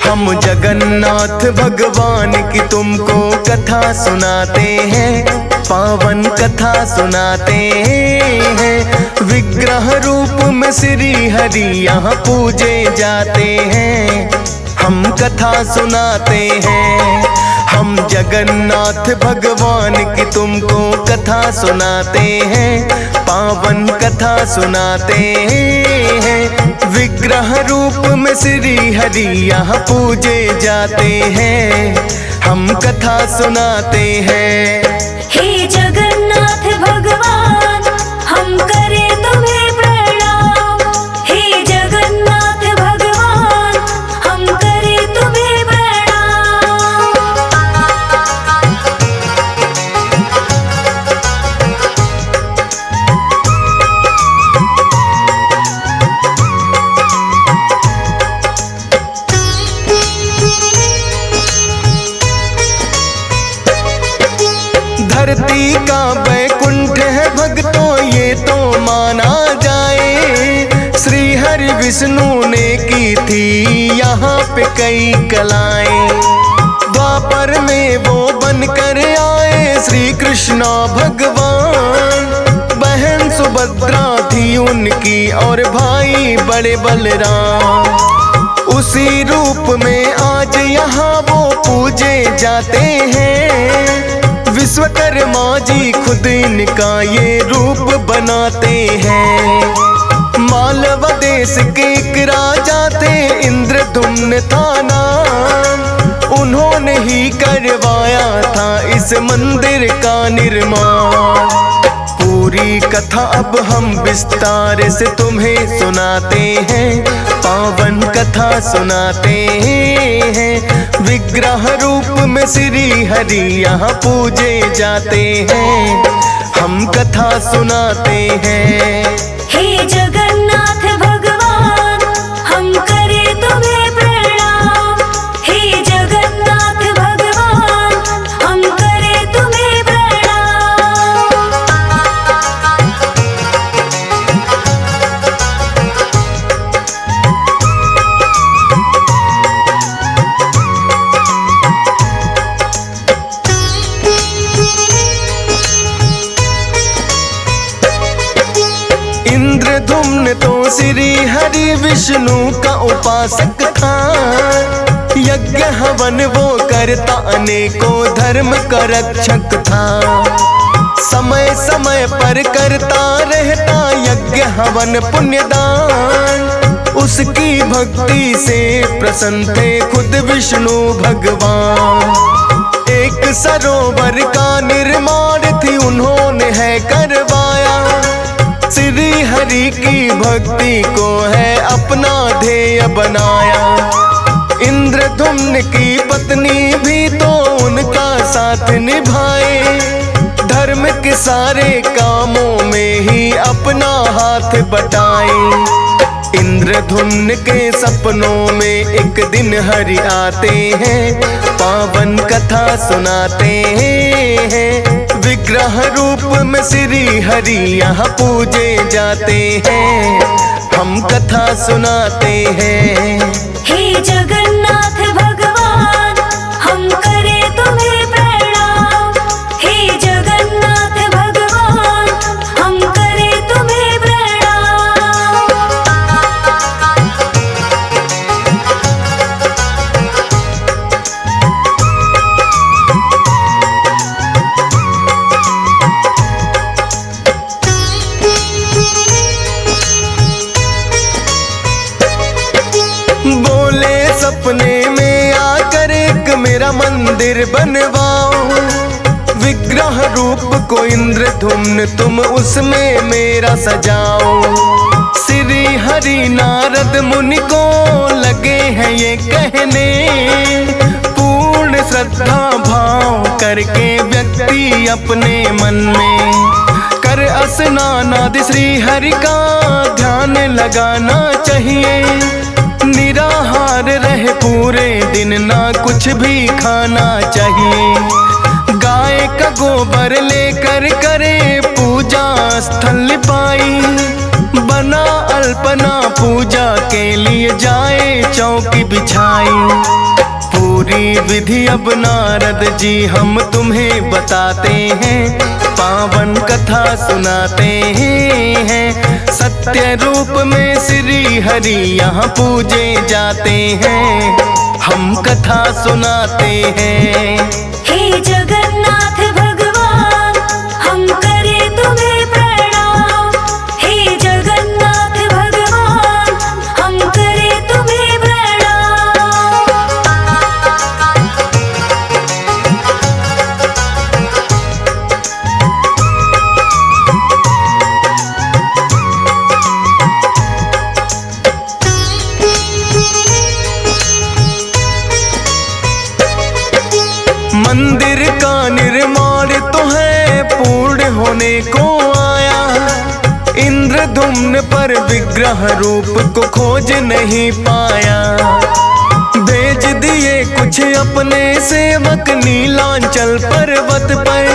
हम जगन्नाथ भगवान की तुमको कथा सुनाते हैं, पावन कथा सुनाते हैं। विग्रह रूप में श्री हरि यहाँ पूजे जाते हैं, हम कथा सुनाते हैं। हम जगन्नाथ भगवान की तुमको कथा सुनाते हैं, पावन कथा सुनाते हैं। विग्रह रूप में श्री हरि यहाँ पूजे जाते हैं, हम कथा सुनाते हैं। हे जगन्नाथ भगवान हम करें तुम्हें प्रणाम, हे जगन्नाथ भगवान हम करें तुम्हें प्रणाम। धरती का बैकुंठ है भक्तों ये तो माना जाए, श्री हरि विष्णु ने की थी यहाँ पे कई कलाएं। द्वापर में वो बनकर आए श्री कृष्ण भगवान, बहन सुभद्रा थी उनकी और भाई बड़े बलराम। उसी रूप में आज यहाँ वो पूजे जाते हैं, विश्वकर्मा जी खुद इनका ये रूप बनाते हैं। मालवा देश के एक राजा थे इंद्रधुम्न था नाम, उन्होंने ही करवाया था इस मंदिर का निर्माण। पूरी कथा अब हम विस्तार से तुम्हें सुनाते हैं, पावन कथा सुनाते हैं। विग्रह रूप में श्री हरि यहाँ पूजे जाते हैं, हम कथा सुनाते हैं। हे जगन्नाथ भगवान हम करें तुम्हें प्रणाम, हे जगन्नाथ भगवान हम करें तुम्हें प्रणाम। इंद्रधुम्न तो श्री हरि विष्णु का उपासक था, यज्ञ हवन वो करता अनेकों धर्म का रक्षक था। समय समय पर करता रहता यज्ञ हवन पुण्यदान, उसकी भक्ति से प्रसन्न थे खुद विष्णु भगवान। एक सरोवर का निर्माण थी उन्होंने है करवाया, श्री हरि की भक्ति को है अपना ध्येय बनाया। इंद्रधुम्न की पत्नी भी तो उनका साथ निभाए, धर्म के सारे कामों में ही अपना हाथ बटाए। इंद्रधुम्न के सपनों में एक दिन हरि आते हैं, पावन कथा सुनाते हैं। विग्रह रूप में श्री हरि यहाँ पूजे जाते हैं, हम कथा सुनाते हैं। हे जगन्नाथ भगवान हम करें तुम्हें प्रणाम, हे जगन्नाथ भगवान हम करें तुम्हें प्रणाम। बोले सपने में आकर एक मेरा मंदिर बनवाओ, विग्रह रूप को इंद्रधुम्न तुम उसमें मेरा सजाओ। श्री हरि नारद मुनि को लगे हैं ये कहने, पूर्ण श्रद्धा भाव करके व्यक्ति अपने मन में कर स्नान आदि श्री हरि का ध्यान लगाना चाहिए। निराहार रहे पूरे दिन ना कुछ भी खाना चाहिए। गाय का गोबर लेकर करे पूजा स्थल पाई, बना अल्पना पूजा के लिए जाए चौकी बिछाई। पूरी विधि अब नारद जी हम तुम्हें बताते हैं, पावन कथा सुनाते हैं। सत्य रूप में श्री हरि यहाँ पूजे जाते हैं, हम कथा सुनाते हैं। हे जगन्नाथ भगवान हम करें तुम्हें प्रणाम। हे जगन्नाथ भगवान हम करें तुम्हें प्रणाम। मंदिर का निर्माण तो है पूर्ण होने को आया, इंद्रधुम्न पर विग्रह रूप को खोज नहीं पाया। भेज दिए कुछ अपने सेवक नीलांचल पर्वत पर,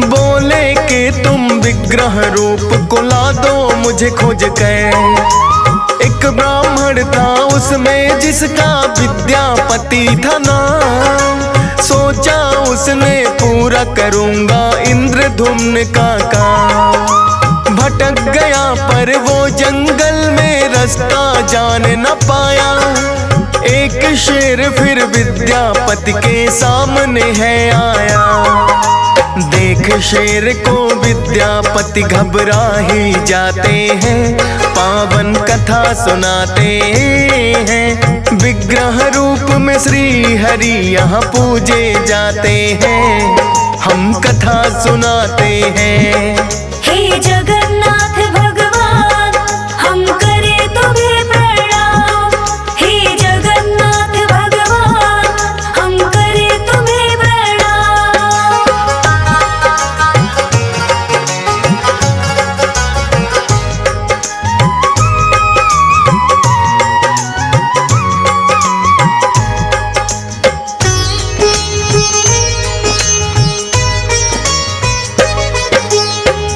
बोले कि तुम विग्रह रूप को ला दो मुझे खोज कर। एक ब्राह्मण था उसमें जिसका विद्यापति था नाम, सोचा उसने पूरा करूंगा इंद्रधुम्न का काम। भटक गया पर वो जंगल में रास्ता जान न पाया। एक शेर फिर विद्यापति के सामने है आया। देख शेर को विद्यापति घबरा ही जाते हैं, पावन कथा सुनाते हैं। विग्रह रूप में श्री हरि यहाँ पूजे जाते हैं, हम कथा सुनाते हैं। हे जगन्नाथ भगवान हम करें तुम्हें प्रणाम। हे जगन्नाथ भगवान हम करें तुम्हें प्रणाम।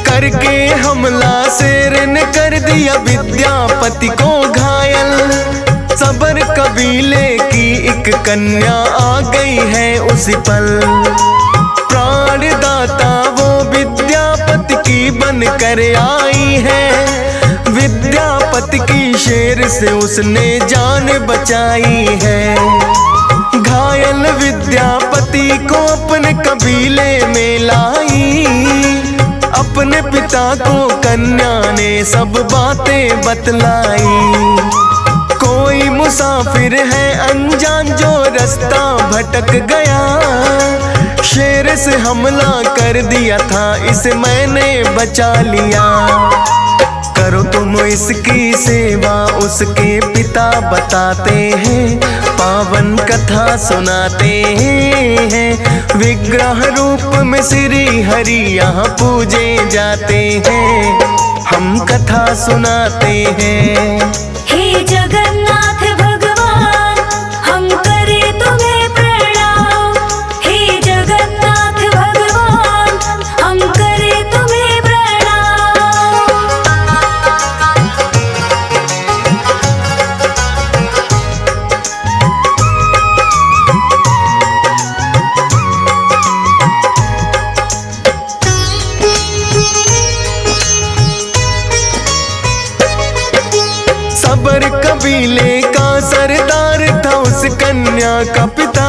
करके हमला शेर ने कर दिया विद्यापति को घायल। सबर कबीले की एक कन्या आ गई है उसी पल, प्राणदाता वो विद्यापति की बन कर आई है। विद्यापति की शेर से उसने जान बचाई है। घायल विद्यापति को अपने कबीले में लाई, अपने पिता को कन्या ने सब बातें बतलाई। कोई मुसाफिर है अनजान जो रास्ता भटक गया, शेर से हमला कर दिया था इसे मैंने बचा लिया। करो तुम इसकी सेवा उसके पिता बताते हैं, पावन कथा सुनाते हैं। विग्रह रूप में श्री हरि यहाँ पूजे जाते हैं, हम कथा सुनाते हैं। हे जगन्नाथ भगवान हम करें तुम्हें प्रणाम। हे जगन्नाथ भगवान हम करें तुम्हें प्रणाम। सबर कबीले का सरदार था उस कन्या का पिता।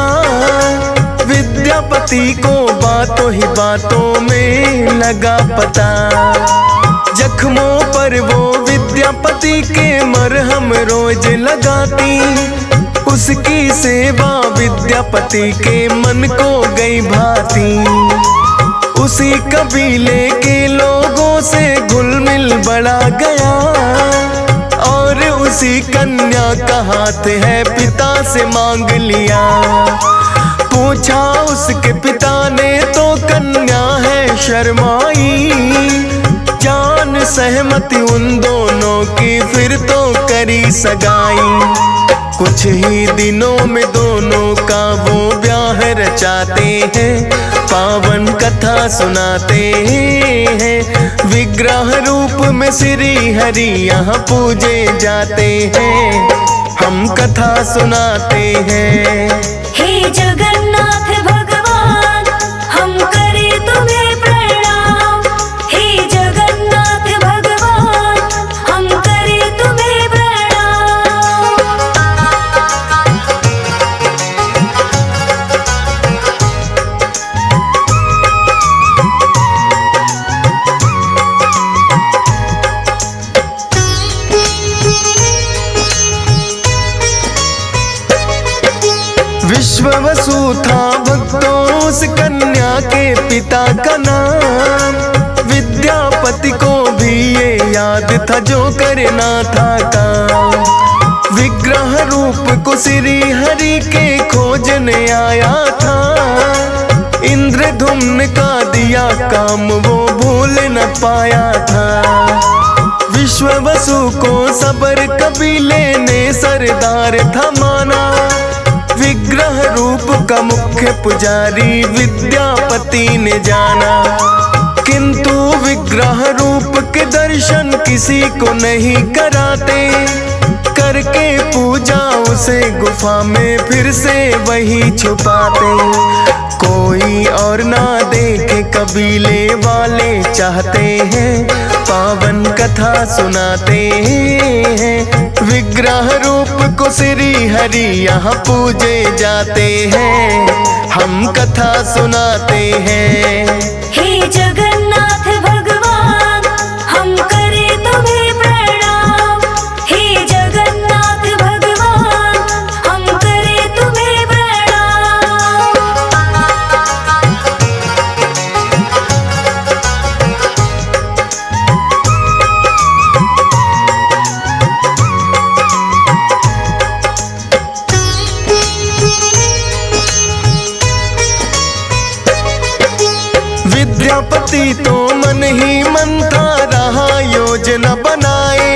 विद्यापति को बातों ही बातों में लगा पता। जख्मों पर वो विद्यापति के मरहम रोज लगाती, उसकी सेवा विद्यापति के मन को गई भाती। उसी कबीले के लोगों से घुल मिल बढ़ा गया, और उसी कन्या का हाथ है पिता से मांग लिया। पूछा उसके पिता ने तो कन्या है शर्माई, जान सहमति उन दोनों की फिर तो करी सगाई। कुछ ही दिनों में दोनों का वो ब्याह रचाते हैं, पावन कथा सुनाते हैं। विग्रह रूप में श्री हरि यहाँ पूजे जाते हैं, हम कथा सुनाते हैं। हे जगन्नाथ भगवान हम करे तुम्हें प्रणाम। हे जगन्नाथ भगवान हम करे तुम्हें प्रणाम। विश्ववसु था भक्तों उस कन्या के पिता का नाम। विद्यापति को भी ये याद था जो करना था काम। विग्रह रूप को श्री हरि के खोजने आया था। इंद्रधुम्न का दिया काम वो भूल न पाया था। विश्ववसु को सबर कबीले ने सरदार था माना। विग्रह रूप का मुख्य पुजारी विद्यापति ने जाना। किंतु विग्रह रूप के दर्शन किसी को नहीं कराते। करके पूजा उसे गुफा में फिर से वही छुपाते। कोई और ना देखे कबीले वाले चाहते हैं, पावन कथा सुनाते हैं। विग्रह रूप को श्री हरि यहाँ पूजे जाते हैं, हम कथा सुनाते हैं। हे जगन्नाथ भगवान हम करे तुम्हें प्रणाम। हे जगन्नाथ भगवान हम करे तुम्हें प्रणाम। विद्यापति तो मन ही मन था रहा योजना बनाए।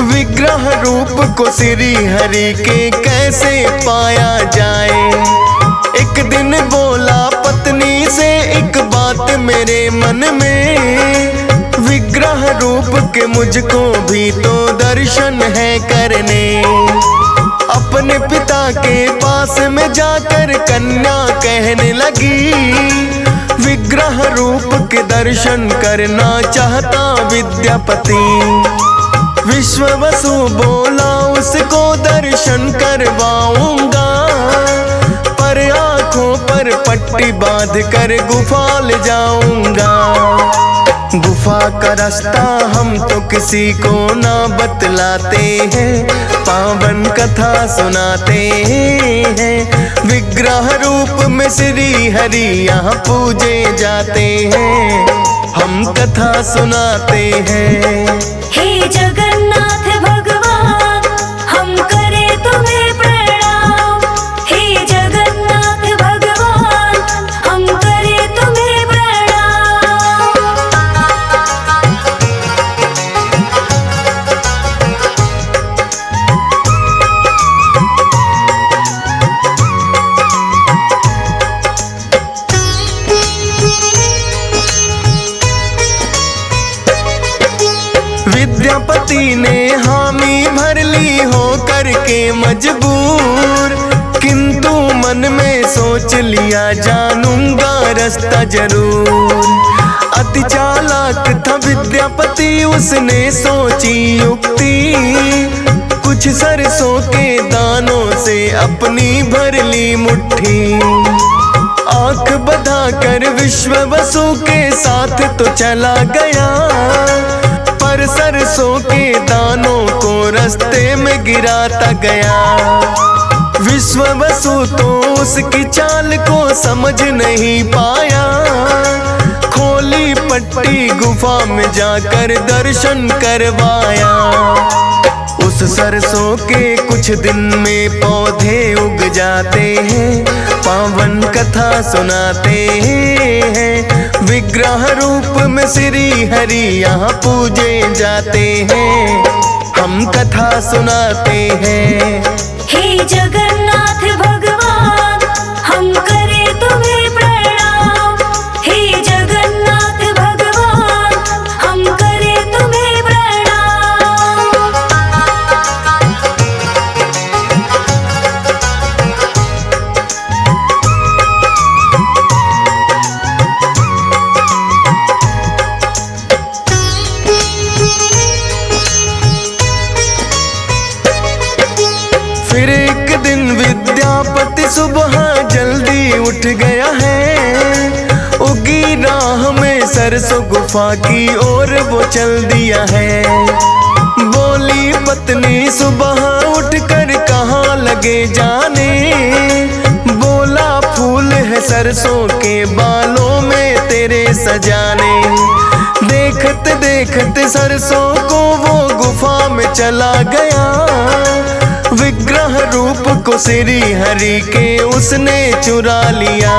विग्रह रूप को श्री हरि के कैसे पाया जाए। एक दिन बोला पत्नी से एक बात मेरे मन में। विग्रह रूप के मुझको भी तो दर्शन है करने। अपने पिता के पास में जाकर कन्या कहने लगी। विग्रह रूप के दर्शन करना चाहता विद्यापति। विश्ववसु बोला उसको दर्शन करवाऊंगा, पर आंखों पर पट्टी बांध कर गुफा ले जाऊंगा। गुफा का रास्ता हम तो किसी को ना बतलाते हैं, पावन कथा सुनाते हैं। विग्रह रूप में श्री हरि यहाँ पूजे जाते हैं, हम कथा सुनाते हैं। हे जगन्नाथ भगवान हम करे तुम्हें प्रणाम। हे जगन्नाथ भगवान हम करे तुम्हें प्रणाम। विद्यापति ने हामी भर ली हो करके मजबूर। किंतु मन में सोच लिया जानूंगा रास्ता जरूर। अति चालाक था विद्यापति उसने सोची युक्ति। कुछ सरसों के दानों से अपनी भर ली मुट्ठी। आंख बंधा कर विश्ववसु के साथ तो चला गया, पर सरसों के दानों को रास्ते में गिराता गया। विश्ववसु तो उसकी चाल को समझ नहीं पाया। खोली पट्टी गुफा में जाकर दर्शन करवाया। उस सरसों के कुछ दिन में पौधे उग जाते हैं, पावन कथा सुनाते हैं। विग्रह रूप में श्री हरि यहाँ पूजे जाते हैं, हम कथा सुनाते हैं। हे जगन्नाथ भगवान हम करे तुम्हें प्रणाम। हे जगन्नाथ भगवान हम करे तुम्हें प्रणाम। फिर एक दिन विद्यापति सुबह जल्दी उठ गया है, उगी राह में सरसों गुफा की ओर वो चल दिया है। बोली पत्नी सुबह उठकर कहाँ लगे जाने, बोला फूल है सरसों के बालों में तेरे सजाने। देखते देखते सरसों को वो गुफा में चला गया, विग्रह रूप को श्री हरि के उसने चुरा लिया।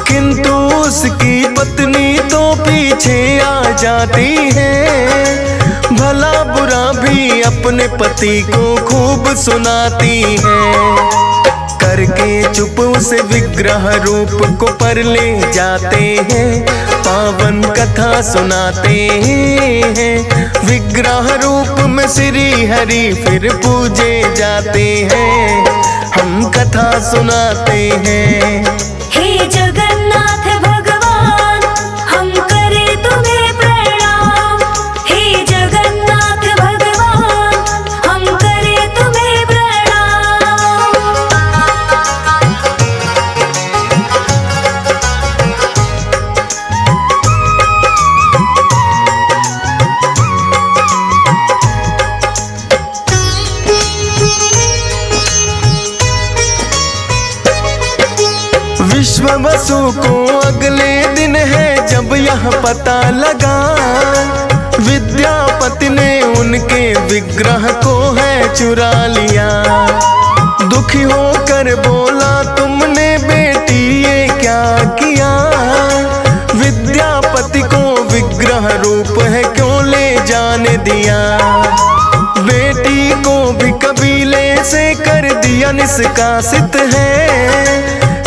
किंतु उसकी पत्नी तो पीछे आ जाती है, भला बुरा भी अपने पति को खूब सुनाती है। करके चुप उसे विग्रह रूप को पर ले जाते हैं, पावन कथा सुनाते हैं। विग्रह रूप में श्री हरि फिर पूजे जाते हैं, हम कथा सुनाते हैं। हे जगन्नाथ भगवान हम करे तुम्हें प्रणाम। हे जगन्नाथ भगवान हम करे तुम्हें प्रणाम। विश्व वसु को अगले दिन है जब यह पता लगा, विद्यापति ने उनके विग्रह को है चुरा लिया। दुखी होकर बोला तुमने बेटी ये क्या किया, विद्यापति को विग्रह रूप है क्यों ले जाने दिया। बेटी को भी कबीले से कर दिया निष्कासित है,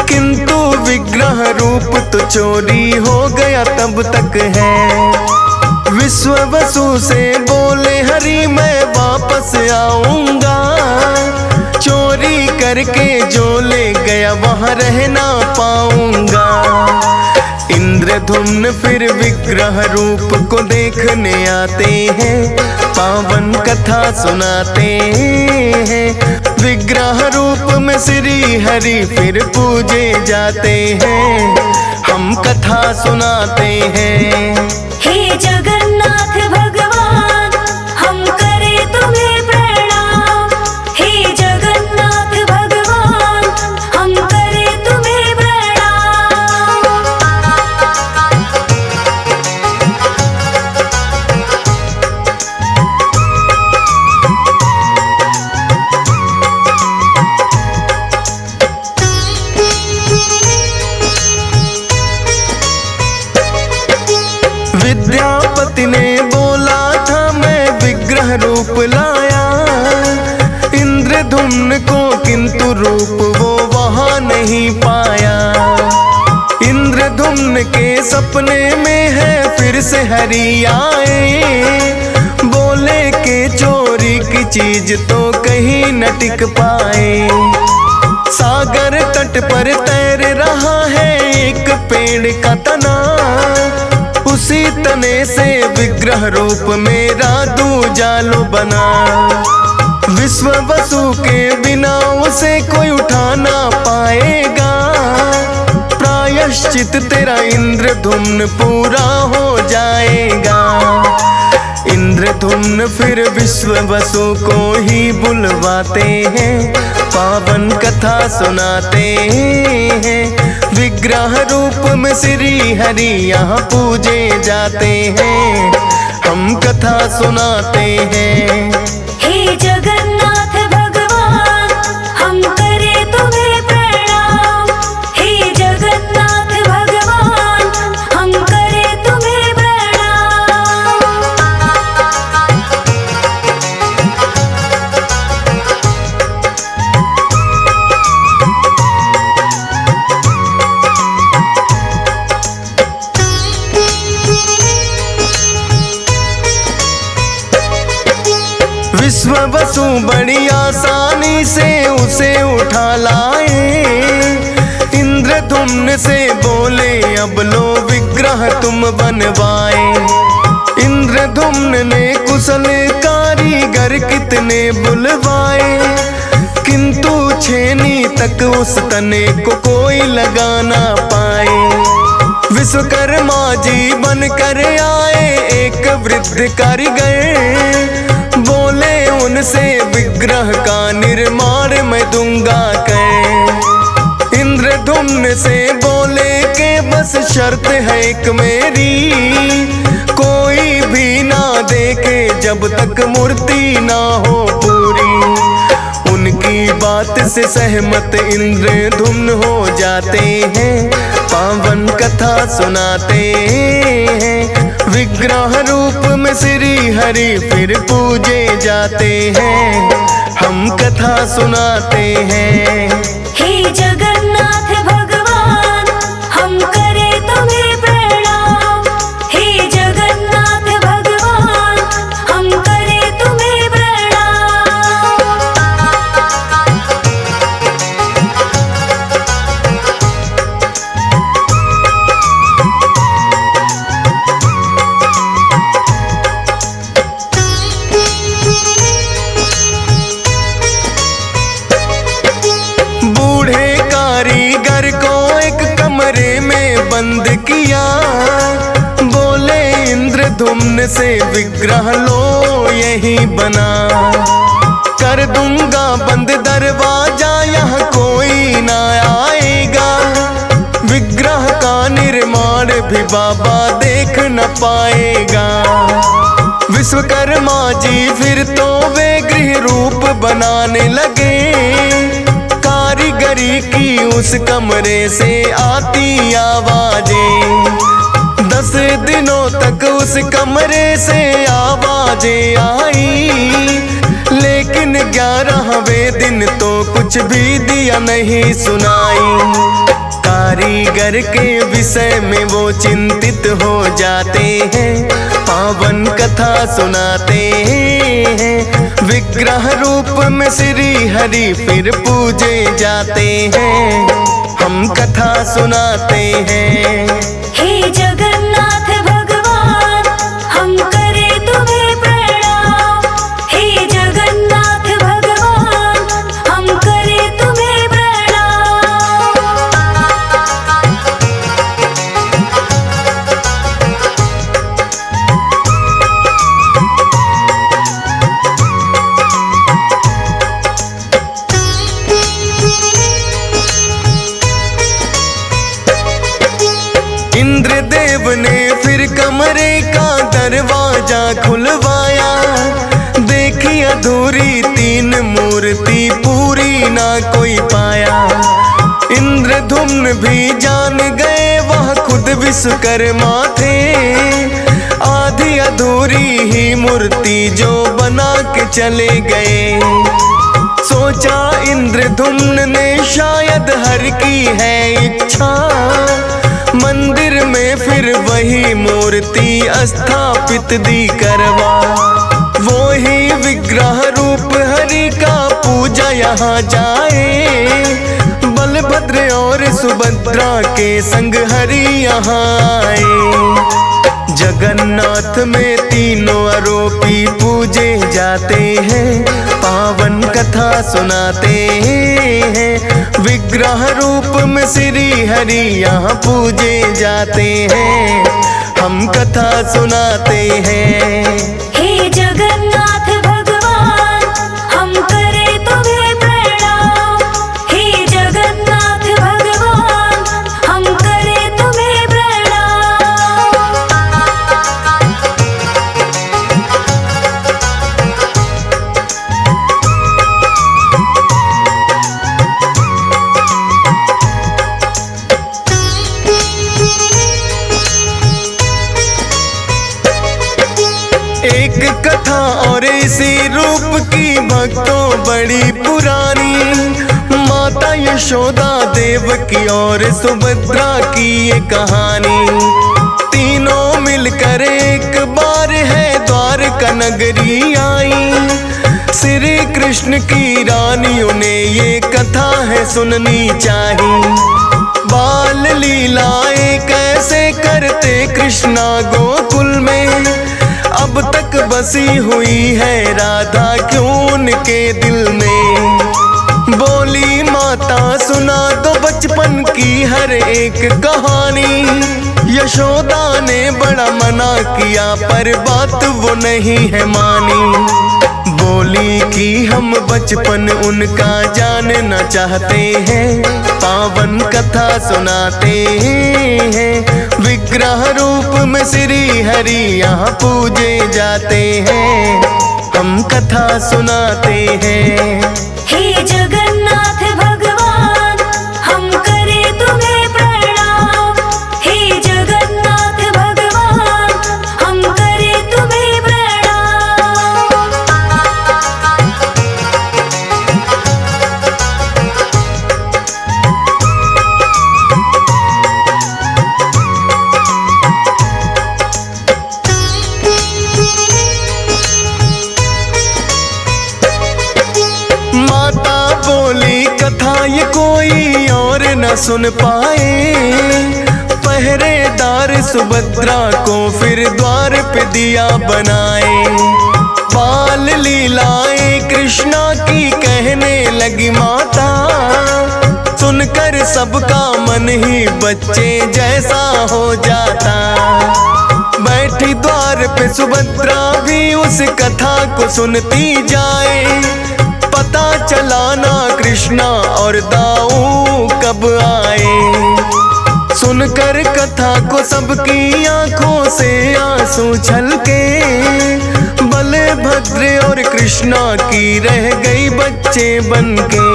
किंतु विग्रह रूप तो चोरी हो गया तब तक है। विश्व वसु से बोले हरि मैं वापस आऊंगा, चोरी करके जो ले गया वहां रह ना पाऊंगा। इंद्रधुम्न फिर विग्रह रूप को देखने आते हैं, पावन कथा सुनाते हैं। विग्रह रूप में श्री हरि फिर पूजे जाते हैं, हम कथा सुनाते हैं। हे जगन्नाथ भगवान हम करे तुम्हें प्रणाम। हे जगन्नाथ भगवान हम करे तुम्हें प्रणाम। विद्यापति ने बोला था मैं विग्रह रूप लाया, इंद्रधुम्न को किंतु रूप वो वहां नहीं पाया। इंद्रधुम्न के सपने में है फिर से हरि आए, बोले के चोरी की चीज तो कहीं न टिक पाए। सागर तट पर तैर रहा है एक पेड़ का तना, उसी तने से विग्रह रूप मेरा दूजालो बना। विश्व वसु के बिना उसे कोई उठा ना पाएगा, प्रायश्चित तेरा इंद्रधुम्न पूरा हो जाएगा। इंद्रधुम्न फिर विश्व वसु को ही बुलवाते हैं, पावन कथा सुनाते हैं। विग्रह रूप में श्री हरि यहाँ पूजे जाते हैं, हम कथा सुनाते हैं। वसु बड़ी आसानी से उसे उठा लाए। इंद्रधुम्न से बोले अब लो विग्रह तुम बनवाए। इंद्रधुम्न ने कुशल कारीगर कितने बुलवाए, किंतु छेनी तक उस तने को कोई लगा ना पाए। विश्वकर्मा जी बन कर आए एक वृद्ध कारीगर, बोले उनसे विग्रह का निर्माण मैं दूंगा कर। इंद्रधुम्न से बोले के बस शर्त है एक मेरी, कोई भी ना देखे जब तक मूर्ति ना हो पूरी। उनकी बात से सहमत इंद्रधुम्न हो जाते हैं, पावन कथा सुनाते हैं। विग्रह रूप में श्री हरि फिर पूजे जाते हैं, हम कथा सुनाते हैं। हे जगन्नाथ भगवान हम करे तुम्हें प्रणाम। हे जगन्नाथ भगवान हम करे तुम्हें प्रणाम। बूढ़े कारीगर को एक कमरे में बंद किया, बोले इंद्रधुम्न से विग्रह लो यही बना। कर दूंगा बंद दरवाजा यहाँ कोई ना आएगा, विग्रह का निर्माण भी बाबा देख न पाएगा। विश्वकर्मा जी फिर तो वे गृह रूप बनाने लगे, कारीगरी की उस कमरे से आती आवाजें। 10 दिनों तक उस कमरे से आवाजें आई, लेकिन 11वें दिन तो कुछ भी दिया नहीं सुनाई। कारीगर के विषय में वो चिंतित हो जाते हैं, पावन कथा सुनाते हैं। विग्रह रूप में श्री हरि फिर पूजे जाते हैं, हम कथा सुनाते हैं। हे जगन्नाथ भगवान हम करे तुम्हें प्रणाम। हे जगन्नाथ भगवान हम करे तुम्हें प्रणाम। इंद्रदेव ने फिर कमरे का दरवाजा खुलवाया, देखी अधूरी 3 मूर्ति पूरी ना कोई पाया। इंद्रधुम्न भी जान गए वह खुद विश्वकर्मा थे, आधी अधूरी ही मूर्ति जो बना के चले गए। सोचा इंद्रधुम्न ने शायद हर की है इच्छा, मंदिर में फिर वही मूर्ति स्थापित दी करवा। वो ही विग्रह रूप हरि का पूजा यहाँ जाए, बलभद्र और सुभद्रा के संग हरि यहाँ आए। जगन्नाथ में तीनों आरोपी पूजे जाते हैं, पावन कथा सुनाते हैं। विग्रह रूप में श्री हरि यहाँ पूजे जाते हैं, हम कथा सुनाते हैं। हे जगन्नाथ भगवान हम करे तुम्हें प्रणाम। हे जगन्नाथ भगवान हम करे तुम्हें प्रणाम। एक कथा और इसी रूप की भक्तों बड़ी पुरानी, माता यशोदा देवकी और सुभद्रा की ये कहानी। तीनों मिलकर एक बार है द्वारका नगरी आई, सिर कृष्ण की रानियों ने ये कथा है सुननी चाहिए। बाल लीलाएं कैसे करते कृष्णा गोकुल में, अब तक बसी हुई है राधा क्यों उनके दिल में। बोली माता सुना दो बचपन की हर एक कहानी, यशोदा ने बड़ा मना किया पर बात वो नहीं है मानी। बोली कि हम बचपन उनका जानना चाहते हैं, पावन कथा सुनाते हैं। विग्रह रूप में श्री हरि यहाँ पूजे जाते हैं, हम कथा सुनाते हैं। हे जगन्नाथ भगवान हम करें तुम्हें प्रणाम। हे जगन्नाथ भगवान हम करें तुम्हें प्रणाम। माता बोली कथा ये कोई और न सुन पाए, पहरेदार सुभद्रा को फिर द्वार पे दिया बनाए। बाल लीलाएं कृष्णा की कहने लगी माता, सुनकर सबका मन ही बच्चे जैसा हो जाता। बैठी द्वार पे सुभद्रा भी उस कथा को सुनती जाए, पता चला ना कृष्णा और दाऊ कब आए। सुनकर कथा को सबकी आंखों से आंसू छलके, बलभद्र और कृष्णा की रह गई बच्चे बनके।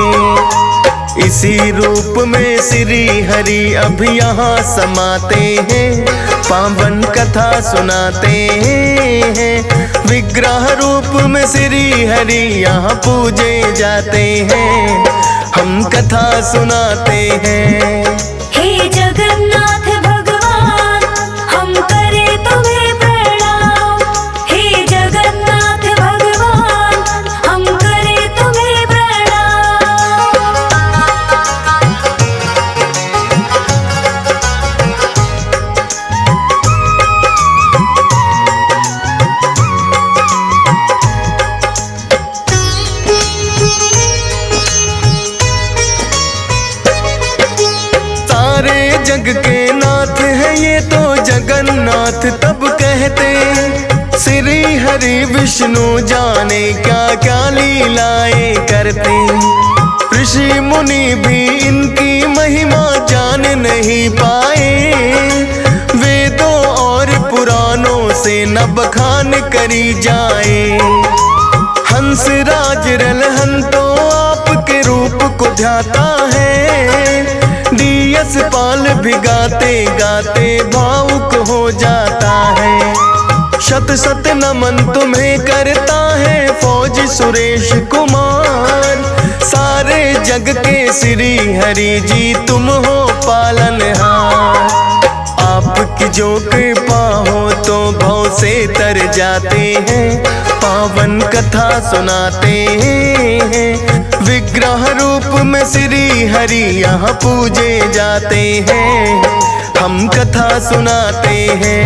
इसी रूप में श्री हरि अब यहाँ समाते हैं, पावन कथा सुनाते हैं। विग्रह रूप में श्री हरि यहाँ पूजे जाते हैं, हम कथा सुनाते हैं। हे जगन्नाथ भगवान हम करें तुम्हें प्रणाम। हे जगन्नाथ भगवान हम करें तुम्हें प्रणाम। सारे जग के नाथ है ये तो जगन्नाथ तब कहते, श्री हरि विष्णु जाने क्या क्या लीलाएं करते। ऋषि मुनि भी इनकी महिमा जान नहीं पाए, वेदों और पुराणों से न बखान करी जाए। हंस राज रलहन तो आपके रूप को ध्याता है, दियस पाल भी गाते गाते भावुक हो जाता है। शत शत नमन तुम्हें करता है फौज सुरेश कुमार, सारे जग के श्री हरि जी तुम हो पालनहार। आपकी जो कृपा हो तो भव से तर जाते हैं, पावन कथा सुनाते हैं। विग्रह रूप में श्री हरि यहाँ पूजे जाते हैं, हम कथा सुनाते हैं।